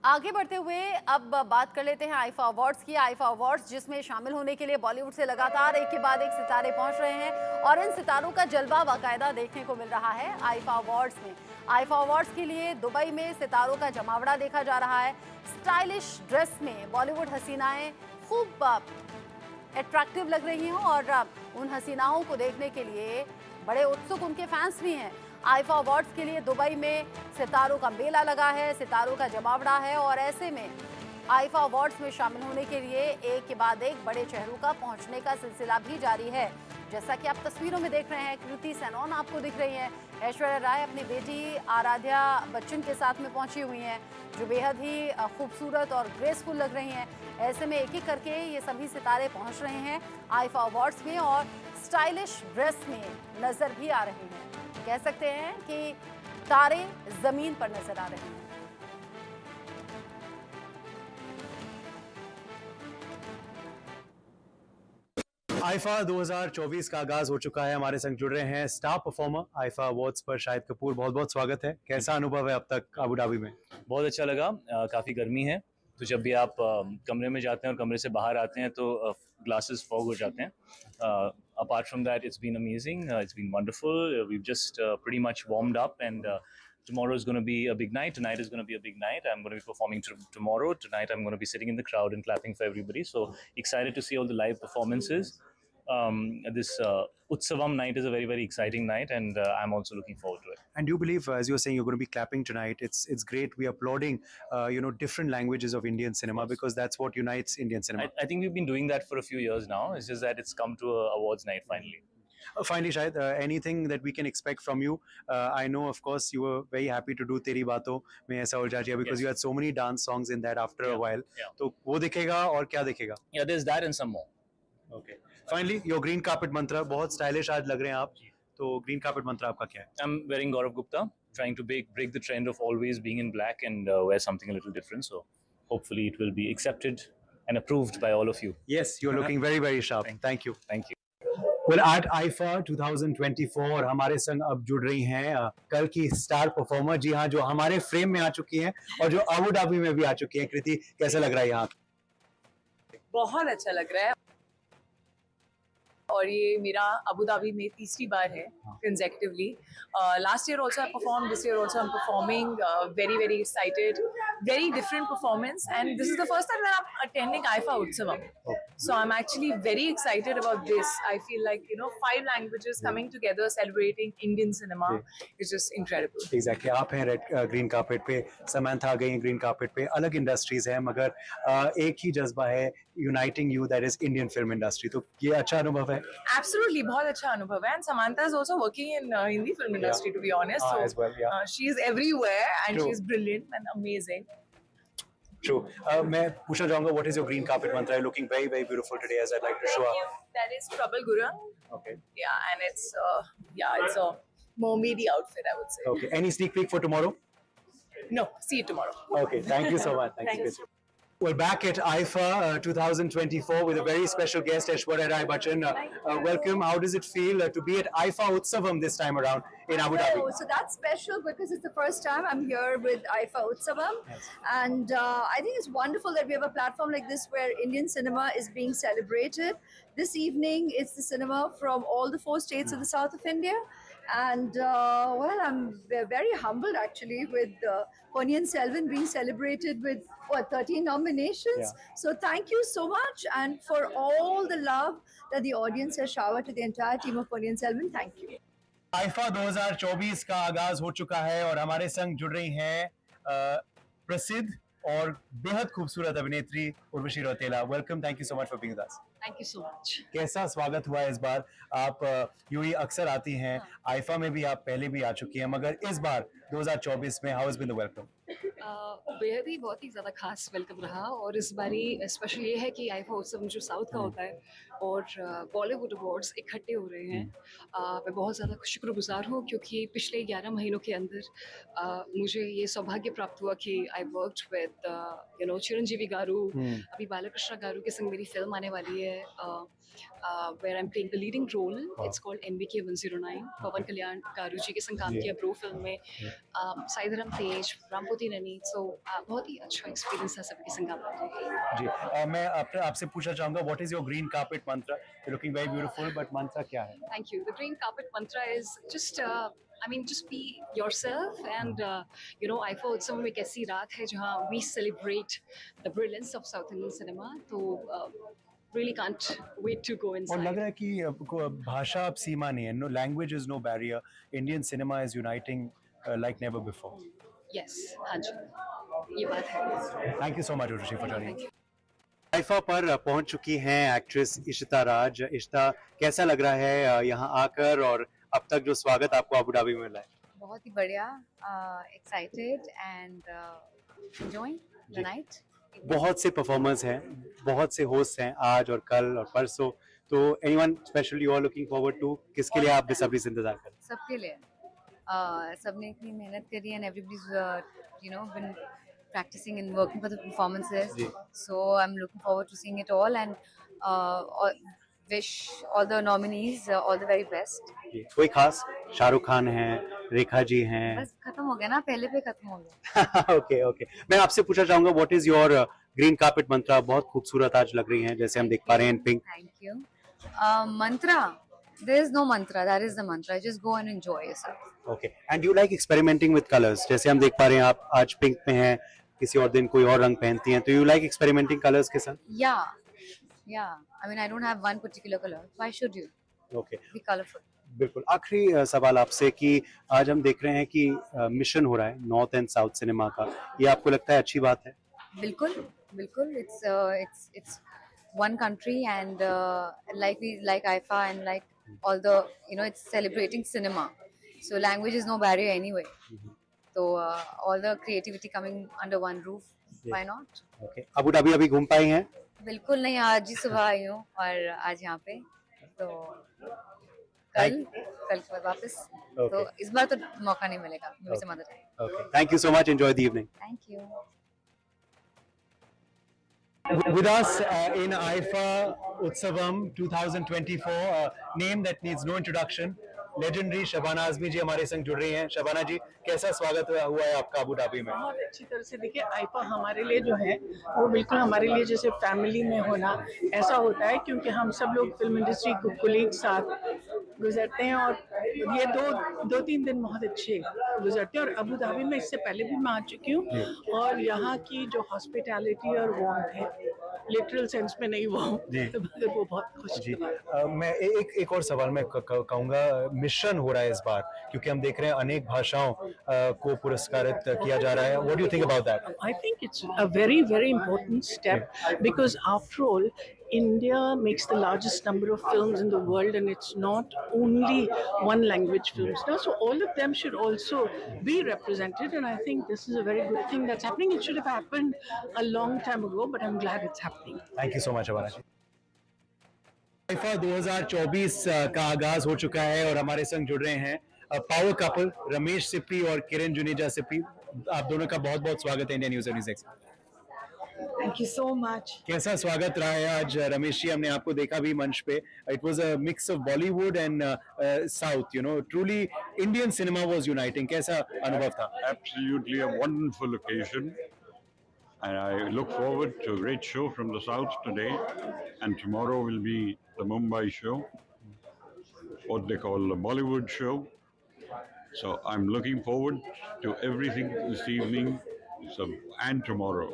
आगे बढ़ते हुए अब बात कर लेते हैं आईफा अवार्ड्स की। आईफा अवार्ड्स जिसमें शामिल होने के लिए बॉलीवुड से लगातार एक के बाद एक सितारे पहुंच रहे हैं और इन सितारों का जलवा बाकायदा देखने को मिल रहा है आईफा अवार्ड्स में। आईफा अवार्ड्स के लिए दुबई में सितारों का जमावड़ा देखा जा रहा है। स्टाइलिश ड्रेस में बॉलीवुड हसीनाएं खूब अट्रैक्टिव लग रही हैं और उन हसीनाओं को देखने के लिए बड़े उत्सुक उनके फैंस भी हैं। आईफा अवार्ड्स के लिए दुबई में सितारों का मेला लगा है, सितारों का जमावड़ा है और ऐसे में आईफा अवार्ड्स में शामिल होने के लिए एक के बाद एक बड़े चेहरों का पहुंचने का सिलसिला भी जारी है। जैसा कि आप तस्वीरों में देख रहे हैं, कृति सेनन आपको दिख रही हैं, ऐश्वर्या राय अपनी बेटी आराध्या बच्चन के साथ में पहुंची हुई हैं, जो बेहद ही खूबसूरत और ग्रेसफुल लग रही हैं। ऐसे में एक एक करके ये सभी सितारे पहुंच रहे हैं आईफा अवार्ड्स में और स्टाइलिश ड्रेस में नजर भी आ रहे हैं। कह सकते हैं कि तारे जमीन पर नजर आ रहे हैं। आईफा 2024 का आगाज हो चुका है। हमारे संग जुड़ रहे हैं स्टार परफॉर्मर आईफा अवार्ड्स पर शाहिद कपूर। बहुत बहुत स्वागत है। कैसा अनुभव है अब तक अबू धाबी में? बहुत अच्छा लगा। काफ़ी गर्मी है, तो जब भी आप कमरे में जाते हैं और कमरे से बाहर आते हैं तो ग्लासेस फॉग हो जाते हैं। Apart from that it's been amazing, it's been wonderful. We just pretty much warmed up and tomorrow is going to be a big night. Tonight is going to be a big night. I'm going to be performing tomorrow. Tonight I'm going to be sitting in the crowd and clapping for everybody. So excited to see all the live performances. This Utsavam night is a very, very exciting night, and I'm also looking forward to it. And do you believe, as you were saying, you're going to be clapping tonight? It's great. We are applauding, different languages of Indian cinema because that's what unites Indian cinema. I think we've been doing that for a few years now. It's just that it's come to a awards night finally. Finally, Shahid, anything that we can expect from you? I know, of course, you were very happy to do Teri Baaton Mein Aisa Ulja Jiya because Yes. you had so many dance songs in that after a while. Yeah. तो वो दिखेगा और क्या दिखेगा? Yeah, there's that and some more. Okay. Finally, your green carpet mantra. बहुत stylish आज लग रहे हैं आप. तो green carpet mantra आपका क्या है? I'm wearing Gaurav Gupta, trying to break the trend of always being in black and wear something a little different. So hopefully it will be accepted and approved by all of you. Yes, you're looking very, very sharp. Thank you. Thank you. Well, at IFA 2024 हमारे संग अब जुड़ रही हैं कल की star performer. जी हाँ, जो हमारे फ्रेम में आ चुकी हैं और जो अबू धाबी में भी आ चुकी हैं। कृति, कैसा लग रहा है यहाँ? बहुत अच्छा लग रहा है और ये मेरा अबू धाबी में तीसरी बार है consecutively. Last year also I perform, this year also I am performing. Very very excited, very different performance and this is the first time that I am attending IIFA Utsavam. So I'm actually very excited about this. I feel like, 5 languages coming together celebrating Indian cinema is just incredible. Exactly. आप हैं red green carpet पे, Samantha आ गई हैं green carpet पे। अलग industries हैं मगर एक ही जज्बा है uniting you, that is Indian film industry. तो ये अच्छा अनुभव है? Absolutely, बहुत अच्छा अनुभव है. And Samantha is also working in Hindi film industry, to be honest. So as well, yeah. she is everywhere and True. she's brilliant and amazing. True. मैं पूछना चाहूँगा, what is your green carpet mantra? You're looking very, very beautiful today, as I'd like to show Thank up. you. That is Prabal Gurung. Okay. Yeah, and it's it's a mermaidy outfit, I would say. Okay. Any sneak peek for tomorrow? No, see you tomorrow. Okay. Thank you so much. Thank you. We're back at IFA 2024 with a very special guest, Aishwarya Rai Bachchan. Welcome. How does it feel to be at IFA Utsavam this time around in Abu Dhabi? So that's special because it's the first time I'm here with IFA Utsavam. Yes. And I think it's wonderful that we have a platform like this where Indian cinema is being celebrated. This evening, it's the cinema from all the 4 states of the south of India. And I'm very humbled actually with Ponniyin Selvan being celebrated with 13 nominations. Yeah. So thank you so much, and for all the love that the audience has showered to the entire team of Ponniyin Selvan. Thank you. IIFA 2024 का आगाज हो चुका है और हमारे संग जुड़ रही हैं प्रसिद्ध और बेहद खूबसूरत अभिनेत्री Urvashi Rautela. Welcome, thank you so much for being with us. Thank you so much. कैसा स्वागत हुआ इस बार? आप यूं अक्सर आती हैं, आईफा में भी आप पहले भी आ चुकी हैं, मगर इस बार 2024 में how has been the welcome? बेहद ही बहुत ही ज़्यादा खास वेलकम रहा और इस बारी स्पेशल ये है कि आईफा उत्सव जो साउथ का होता है और बॉलीवुड अवार्ड्स इकट्ठे हो रहे हैं। मैं बहुत ज़्यादा शुक्रगुजार हूँ क्योंकि पिछले 11 महीनों के अंदर मुझे ये सौभाग्य प्राप्त हुआ कि आई वर्कड विद चिरंजीवी गारू, अभी बालकृष्ण गारू के संग मेरी फिल्म आने वाली है where I'm playing the leading role. It's called NBK 109. पवन कल्याण गारू जी के संग काम किया ब्रो फिल्म में. साइधरम तेज, रामपोती ननी. So बहुत ही अच्छा एक्सपीरियंस था सबके संग काम करना. जी मैं आपसे पूछना चाहूंगा what is your green carpet mantra? You looking very beautiful, but मंत्र क्या है? Thank you. The green carpet mantra is just just be yourself, and IFA Utsav में एक ऐसी रात है जहाँ we celebrate the brilliance of South Indian cinema. तो really can't wait to go inside. और लग रहा है कि भाषा अब सीमा नहीं है. No language is no barrier. Indian cinema is uniting like never before. Yes, हाँ जी, ये बात है. Thank you so much, Urvashi, for joining. IIFA पर पहुंच चुकी हैं एक्ट्रेस इशिता राज. इशिता, कैसा लग रहा है यहाँ आकर, और अब तक जो स्वागत आपको अबू धाबी में मिला है? बहुत ही बढ़िया, excited and enjoying the night. बहुत से परफॉर्मर्स हैं, बहुत से होस्ट हैं आज और कल और परसों. तो anyone special you are looking forward to? किसके लिए आप बेसब्री से इंतजार कर रहे हैं? सबके लिए. सबने इतनी मेहनत करी and everybody's been practicing and working for the performances. So I'm looking forward to seeing it all, and wish all the nominees all the very best. कोई खास? शाहरुख खान हैं, रेखा जी हैं. बस खत्म हो गया ना, पहले पे खत्म हो गया. ओके. मैं आपसे पूछना चाहूंगा what is your green carpet mantra? बहुत खूबसूरत आज लग रही हैं, जैसे हम देख पा रहे हैं इन pink. Thank you. Mantra. There is no mantra. That is the mantra. Just go and enjoy yourself. Okay. And you like experimenting with colors? जैसे हम देख पा रहे हैं आप आज पिंक में हैं, किसी और दिन कोई और रंग पहनती हैं, तो you like experimenting colors के साथ? Yeah. I don't have one particular color. Why should you? Okay. Be colorful. बिल्कुल. आखिरी सवाल आपसे कि आज हम देख रहे हैं कि मिशन हो रहा है नॉर्थ एंड साउथ सिनेमा का. ये आपको लगता है अच्छी बात है? बिल्कुल. It's one country, and like IFA and like all the it's celebrating cinema. So language is no barrier anyway. So all the creativity coming under one roof. Why not? Okay. Abu Dhabi अभी घूम पाई हैं? बिल्कुल नहीं, आज ही सुबह आई हूँ और आज यहाँ पे, तो कल वापस. तो इस बार तो मौका नहीं मिलेगा मुझे से मदद. Okay. Thank you so much. Enjoy the evening. Thank you. With us in IFA Utsavam 2024, a name that needs no introduction, legendary Shabana Azmi जी हमारे संग जुड़ रही हैं. शबाना जी, कैसा स्वागत हुआ है आपका अबू धाबी में? बहुत अच्छी तरह से. देखिए, आईफा हमारे लिए जो है वो बिल्कुल हमारे लिए जैसे फैमिली में होना ऐसा होता है, क्योंकि हम सब लोग फिल्म इंडस्ट्री कोलीग साथ गुजरते हैं, और ये दो तीन दिन बहुत अच्छे गुजरते हैं. और अबू धाबी में इससे पहले भी मैं आ चुकी हूँ, और यहाँ की जो हॉस्पिटैलिटी और वार्मथ है, लिटरल सेंस में नहीं मगर वो बहुत खुश जी. मैं एक और सवाल मैं कहूँगा. मिशन हो रहा है इस बार, क्योंकि हम देख रहे हैं अनेक भाषाओं को पुरस्कारित किया जा रहा है. What do you think about that? I think it's a very, very important step, because after all, India makes the largest number of films in the world, and it's not only one language films now, so all of them should also be represented, and I think this is a very good thing that's happening. It should have happened a long time ago, but I'm glad it's happening. Thank you so much, Shabana ji. IIFA 2024 का आगाज हो चुका है और हमारे संग जुड़ रहे हैं पावर कपल रमेश सिप्पी और किरण जुनेजा सिप्पी. आप दोनों का बहुत बहुत स्वागत है India news 26. Thank you so much. कैसा स्वागत रहा है आज रमेश जी? हमने आपको देखा भी मंच पे. It was a mix of Bollywood and south, truly Indian cinema was uniting. कैसा अनुभव था? Absolutely a wonderful occasion, and I look forward to a great show from the south today, and tomorrow will be the Mumbai show, what they call the Bollywood show. So I'm looking forward to everything this evening and tomorrow.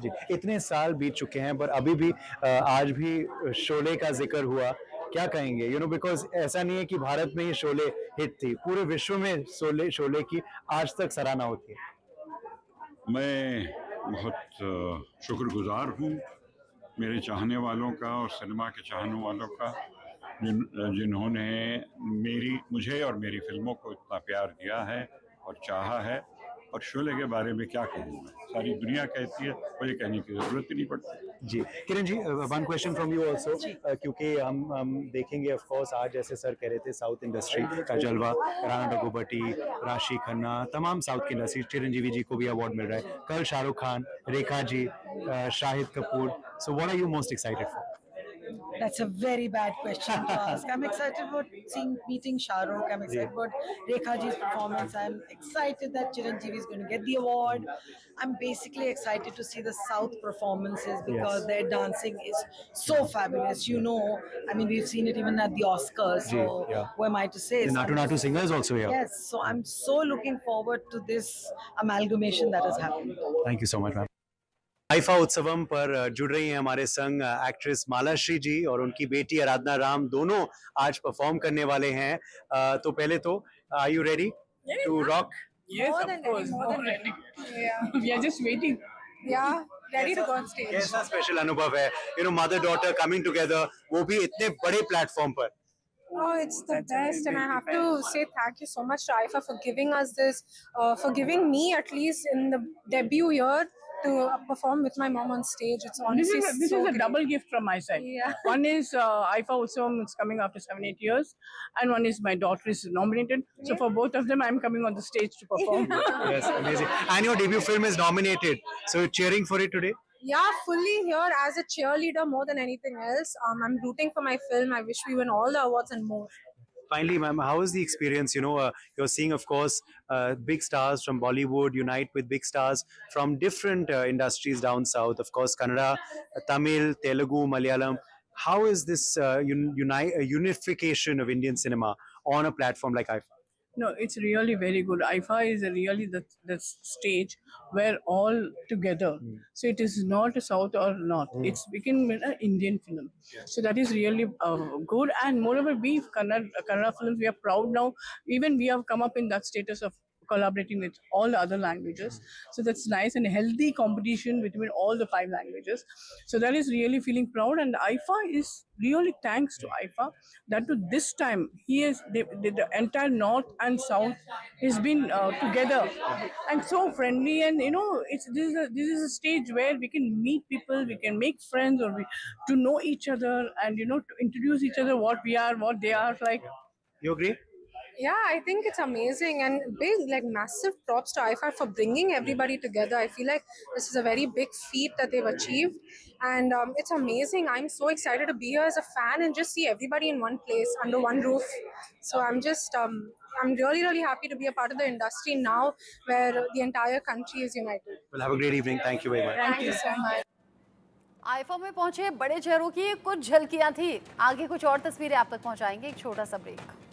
जी, इतने साल बीत चुके हैं, पर अभी भी आज भी शोले का जिक्र हुआ. क्या कहेंगे? बिकॉज ऐसा नहीं है कि भारत में ही शोले हिट थी, पूरे विश्व में शोले की आज तक सराहना होती है. मैं बहुत शुक्रगुजार हूँ मेरे चाहने वालों का और सिनेमा के चाहने वालों का, जिन्होंने मुझे और मेरी फिल्मों को इतना प्यार दिया है और चाहा है. और शोले के बारे में क्या कहूँ मैं, सारी दुनिया कहती है, मुझे कहने की जरूरत ही नहीं पड़ती. जी. Kiran ji, one question from you also, क्योंकि हम देखेंगे ऑफ कोर्स आज जैसे सर कह रहे थे साउथ इंडस्ट्री का जलवा, राणा डग्गुबाती, राशि खन्ना, तमाम साउथ की इंडस्ट्री, चिरंजीवी जी को भी अवार्ड मिल रहा है, कल Shahrukh Khan, Rekha ji, Shahid Kapoor. So what are you most excited for? That's a very bad question to ask. I'm excited about meeting Shah Rukh. I'm excited about Rekha Ji's performance. I'm excited that Chiranjeevi is going to get the award. I'm basically excited to see the South performances because their dancing is so fabulous. You know, I mean, we've seen it even at the Oscars. So who am I to say? The Natu Natu singer is also here. Yes. So I'm so looking forward to this amalgamation that has happened. Thank you so much, ma'am. IIFA Utsavam पर जुड़ रही हैं हमारे संग actress Malashree जी और उनकी बेटी आराधना राम, दोनों आज परफॉर्म करने वाले हैं। तो पहले तो are you ready to rock? Yes, of course. More than ready. Yeah. We are just waiting. Yeah, ready to go on stage. कैसा स्पेशल अनुभव है, you know, mother daughter coming together, वो भी इतने बड़े प्लेटफॉर्म पर? Oh, it's the best, and I have to say thank you so much to IFA for giving us this, for giving me at least in the debut year to perform with my mom on stage. It's honestly This so is a great. double gift from my side. Yeah. One is IFA Utsavam, it's coming after 7-8 years, and one is my daughter is nominated. So for both of them, I'm coming on the stage to perform. Yes, amazing. And your debut film is nominated, so you're cheering for it today? Yeah, fully here as a cheerleader more than anything else. I'm rooting for my film. I wish we win all the awards and more. Finally, ma'am, how is the experience? You know, you're seeing, of course, big stars from Bollywood unite with big stars from different industries down south. Of course, Kannada, Tamil, Telugu, Malayalam. How is this unification of Indian cinema on a platform like IFA? No, it's really very good. IFA is really the stage where all together. So it is not a South or North. It's become an Indian film. So that is really good. And moreover, we Kannada films, we are proud now. Even we have come up in that status of collaborating with all the other languages. So that's nice and healthy competition between all the 5 languages. So that is really feeling proud. And IFA is really thanks to IFA that to this time the entire North and South has been together and so friendly. And you know, this is a stage where we can meet people, we can make friends, or to know each other, and you know, to introduce each other what we are, what they are like. You agree? Yeah, I think it's amazing and big, like massive props to IFA for bringing everybody together. I feel like this is a very big feat that they've achieved, and it's amazing. I'm so excited to be here as a fan and just see everybody in one place under one roof. So I'm just, I'm really, really happy to be a part of the industry now where the entire country is united. Well, have a great evening. Thank you very much. Thank you so much. IIFA में पहुंचे बड़े चेहरों की कुछ झलकियां थी, आगे कुछ और तस्वीरें आप तक पहुंचाएंगे, एक छोटा सा ब्रेक।